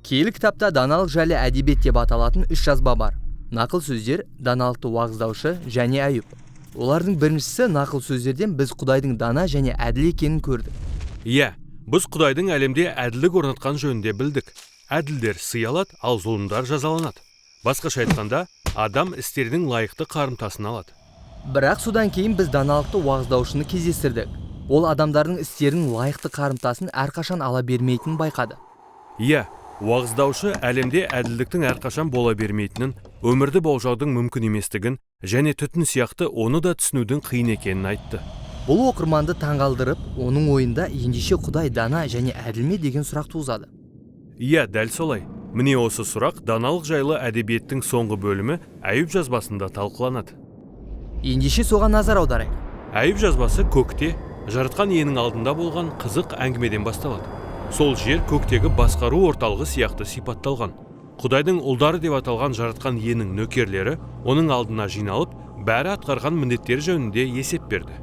Киелі кітапта даналық жайлы әдебиет деп аталатын 3 жазба бар. Нақыл сөздер, даналықты уағыздаушы және Аюб. Олардың біріншісі нақыл сөздерден біз Құдайдың дана және әділ екенін көрдік. Иә, біз Құдайдың әлемде әділдік орнатқан жөнінде білдік. Әділдер сый алады, ал зұлымдар жазаланады. Басқаша айтқанда, адам істердің лайықты қарымтасын алады. Бірақ содан кейін біз даналықты уағыздаушыны кездестірдік. Ол адамдардың істерінің лайықты қарымтасын әрқашан ала бермейтінін байқады. Иә, уағыздаушы әлемде әділдіктің әрқашан бола бермейтінін, өмірді болжаудың мүмкін еместігін және түтін сияқты оны да түсінудің қиын екенін айтты. Бұл оқырманды таңғалдырып, оның ойында ендеше Құдай дана және әділ ме деген сұрақ туғызады. Иә, дәл солай. Міне осы сұрақ даналық жайлы әдебиеттің соңғы бөлімі Аюб жазбасында талқыланады. Ендеше соған назар аударайық. Аюб жазбасы көкте, жаратқан иенің алдында болған қызық әңгімеден басталады. Сол жер көктегі басқару орталығы сияқты сипатталған. Құдайдың ұлдары деп аталған жаратқан иенің нөкерлері оның алдына жиналып, бәрі атқарған міндеттері жөнінде есеп берді.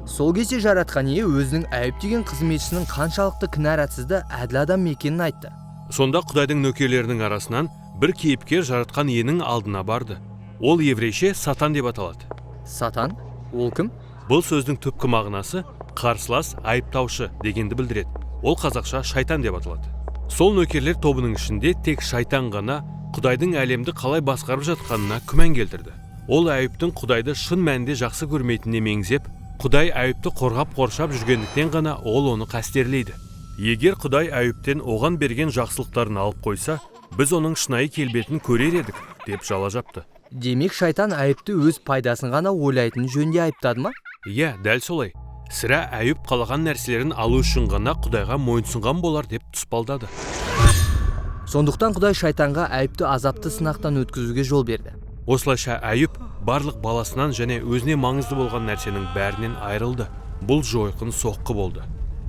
Сол кезде жаратқан ие өзінің Аюб деген қызметшісінің қаншалықты кінәратсызды әділ адам екенін айтты. Сонда Құдайдың нөкерлерінің арасынан бір кейіпкер жаратқан иенің алдына барды. Ол еврейше Сатан деп аталады. Сатан? Ол кім? Бұл сөздің түпкі мағынасы қарсылас, айыптаушы дегенді білдіреді. Ол қазақша шайтан деп аталады. Сол нөкерлер тобының ішінде тек шайтан ғана Құдайдың әлемді қалай басқарып жатқанына күмән келтірді. Ол Аюбтың Құдайды шын мәнінде жақсы көрмейтініне меңзеп, Құдай Аюбты қорғап қоршап жүргендіктен ғана ол оны қастерлейді. Егер Құдай Аюбтен оған берген жақсылықтарын алып қойса, біз оның шынайы келбетін көрер едік, деп жала жапты. Демек шайтан Аюбты өз пайдасын ғана ойлайтын жөнде айыптады ма? Иә, дәл солай. Сірә Аюб қалаған нәрселерін алу үшін ғана Құдайға мойынсұнған болар деп тұспалдады. Сондықтан Құдай шайтанға Аюбты азапты сынақтан өткізуге жол берді. Осылайша Аюб барлық баласынан және өзіне маңызды болған нәрсенің бәрінен айырылды. Бұл жойқын соққы болды.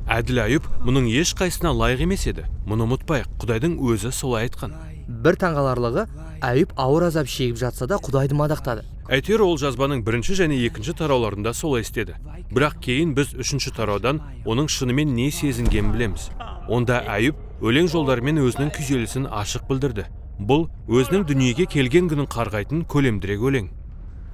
Әділ Аюб мұның ешқайсына лайық емес еді. Мұны ұмытпайық, Құдайдың өзі солай айтқан. Бір таңғаларлығы, Аюб ауыр азап шегіп жатса да Құдайды мадақтады. Әйтеуір ол жазбаның бірінші және екінші тарауларында солай істеді. Бірақ кейін біз үшінші тараудан оның шынымен не сезінгенін білеміз. Онда Аюб өлең жолдарымен өзінің күйзелісін ашық білдірді. Бұл өзінің дүниеге келген күнін қарғайтын көлемдірек өлең.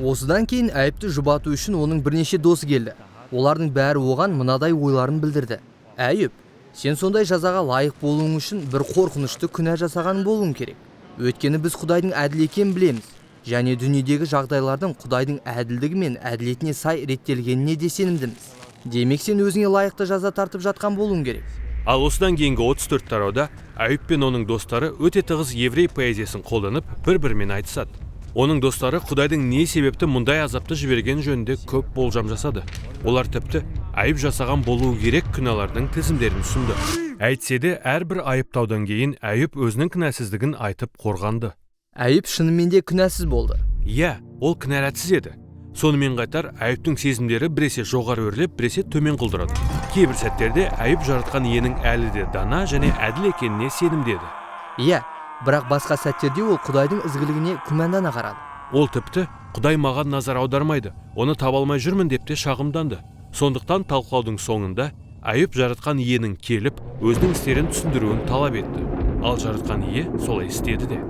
Осыдан кейін Аюбты жұбату үшін оның бірнеше досы келді. Олардың бәрі оған мынадай ойларын білдірді. Аюб, сен сондай жазаға лайық болуың үшін бір қорқынышты күнә жасаған болуың керек. Өйткені біз Құдайдың әділ екенін білеміз. Және дүниедегі жағдайлардың Құдайдың әділдігі мен әділетіне сай реттелгеніне де сенімдіміз. Демек сен өзіңе лайықты жаза тартып жатқан болуың керек. Ал осыдан кейінгі 34 тарауда Аюб пен оның достары өте тығыз еврей поэзиясын қолданып, бір-бірімен айтысады. Оның достары Құдайдың не себепті мұндай азапты жіберген жөнінде көп болжам жасады. Олар тіпті Аюб жасаған болуы керек күнәлардың тізімдерін ұсынды. Әйтсе де әрбір айыптаудан кейін Аюб өзінің кінәсіздігін айтып қорғанды. Аюб шынымен де күнәсіз болды. Иә, ол кінәратсыз еді. Сонымен қатар Аюбтың сезімдері біресе жоғары өрлеп, біресе төмен құлдырады. Кейбір сәттерде Аюб жаратқан иенің әлі де дана және әділ екеніне сенімдеді. Иә, бірақ басқа сәттерде ол Құдайдың ізгілігіне күмәндана қарады. Ол тіпті Құдай маған назар аудармайды, оны таба алмай жүрмін деп те шағымданды. Сондықтан талқылаудың соңында Аюб жаратқан иенің келіп, өзінің істерін түсіндіруін талап етті. Ал жаратқан ие солай істеді де.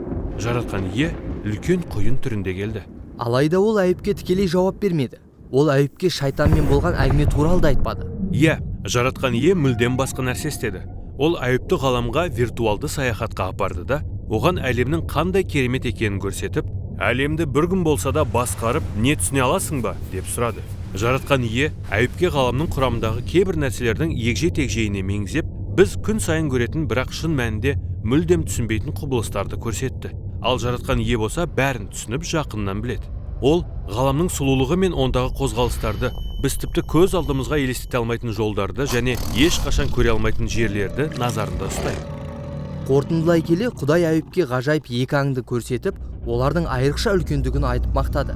Жаратқан ие үлкен құйын түрінде келді. Алайда ол Аюбке тікелей жауап бермеді. Ол Аюбке шайтанмен болған әңгіме туралы да айтпады. Иә, жаратқан ие мүлдем басқа нәрсе істеді. Ол Аюбты ғаламға виртуалды саяхатқа апарды да, оған әлемнің қандай керемет екенін көрсетіп, әлемді бір күн болса да басқарып, не түсіне аласың ба деп сұрады. Жаратқан ие Аюбке ғаламның құрамындағы кейбір нәрселердің егжей-тегжейіне меңзеп, біз күн сайын көретін бірақ шын мәнінде мүлдем түсінбейтін құбылыстарды көрсетті. Ал жаратқан ие болса бәрін түсініп жақыннан біледі. Ол ғаламның сұлулығы мен ондағы қозғалыстарды, біз тіпті көз алдымызға елестете алмайтын жолдарды және ешқашан көре алмайтын жерлерді назарында ұстайды. Қорытындылай келе Құдай Аюбке ғажайып екі аңды көрсетіп, олардың айрықша үлкендігін айтып мақтады.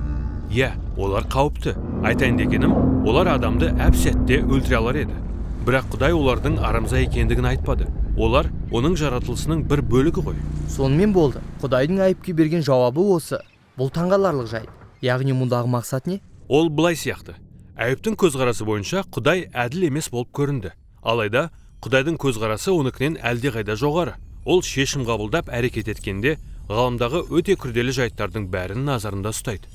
Иә, олар қауіпті. Айтайын дегенім, олар адамды әп-сәтте өлтіре алар еді. Бірақ Құдай олардың арамза екендігін айтпады. Олар оның жаратылысының бір бөлігі ғой. Сонымен болды. Құдайдың Аюбке берген жауабы осы. Бұл таңғаларлық жайт. Яғни мұндағы мақсат не? Ол былай сияқты. Аюбтың көзқарасы бойынша Құдай әділ емес болып көрінді. Алайда Құдайдың көзқарасы оныкінен әлдеқайда жоғары. Ол шешім қабылдап әрекет еткенде ғаламдағы өте күрделі жайттардың бәрін назарында ұстайды.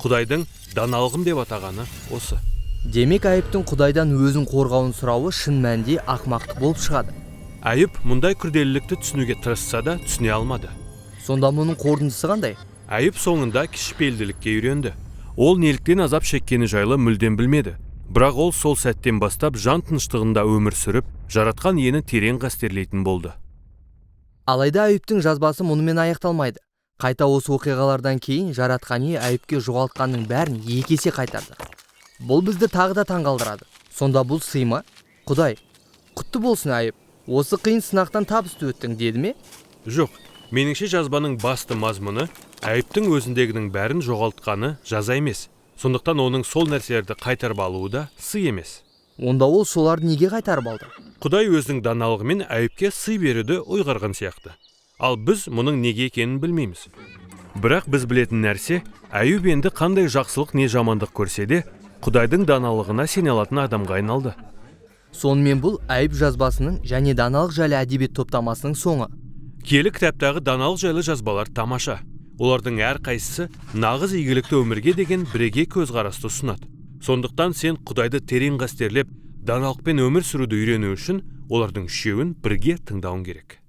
Құдайдың даналығым деп атағаны осы. Демек Айыптың Құдайдан өзін қорғауын сұрауы шын мәнінде ақмақтық болып шығады. Айып мұндай күрделілікті түсінуге тырысса да түсіне алмады. Сонда мұның қорытындысы қандай? Айып соңында кішіпейілділікке үйренді. Ол неліктен азап шеккені жайлы мүлдем білмеді. Бірақ ол сол сәттен бастап жан тыныштығында өмір сүріп, жаратқан иені терең қастерлейтін болды. Алайда Айыптың жазбасы мұнымен аяқталмайды. Қайта осы оқиғалардан кейін жаратқан ие Айыпке жоғалтқанның бәрін екі есе қайтарды. Бұл бізді тағы да таңғалдырады. Сонда бұл сый ма? Құдай, құтты болсын Айып, осы қиын сынақтан табысты өттің деді ме? Жоқ, меніңше жазбаның басты мазмұны Айыптың өзіндегінің бәрін жоғалтқаны жаза емес. Сондықтан оның сол нәрселерді қайтарып алуы да сый емес. Онда ол соларды неге қайтарып алды? Құдай өзінің даналығымен Айыпке сый беруді ойғарған сияқты. Ал біз мұның неге екенін білмейміз. Бірақ біз білетін нәрсе, Айып енді қандай жақсылық не жамандық көрсе де, Құдайдың даналығына сене алатын адамға айналды. Сонымен бұл Айып жазбасының және даналық жайлы әдебиет топтамасының соңы. Киелі кітаптағы даналық жайлы жазбалар тамаша. Олардың әрқайсысы нағыз игілікті өмірге деген бірегей көзқарасты ұсынады. Сондықтан сен Құдайды терең қастерлеп, даналықпен өмір сүруді үйрену үшін олардың үшеуін бірге тыңдауың керек.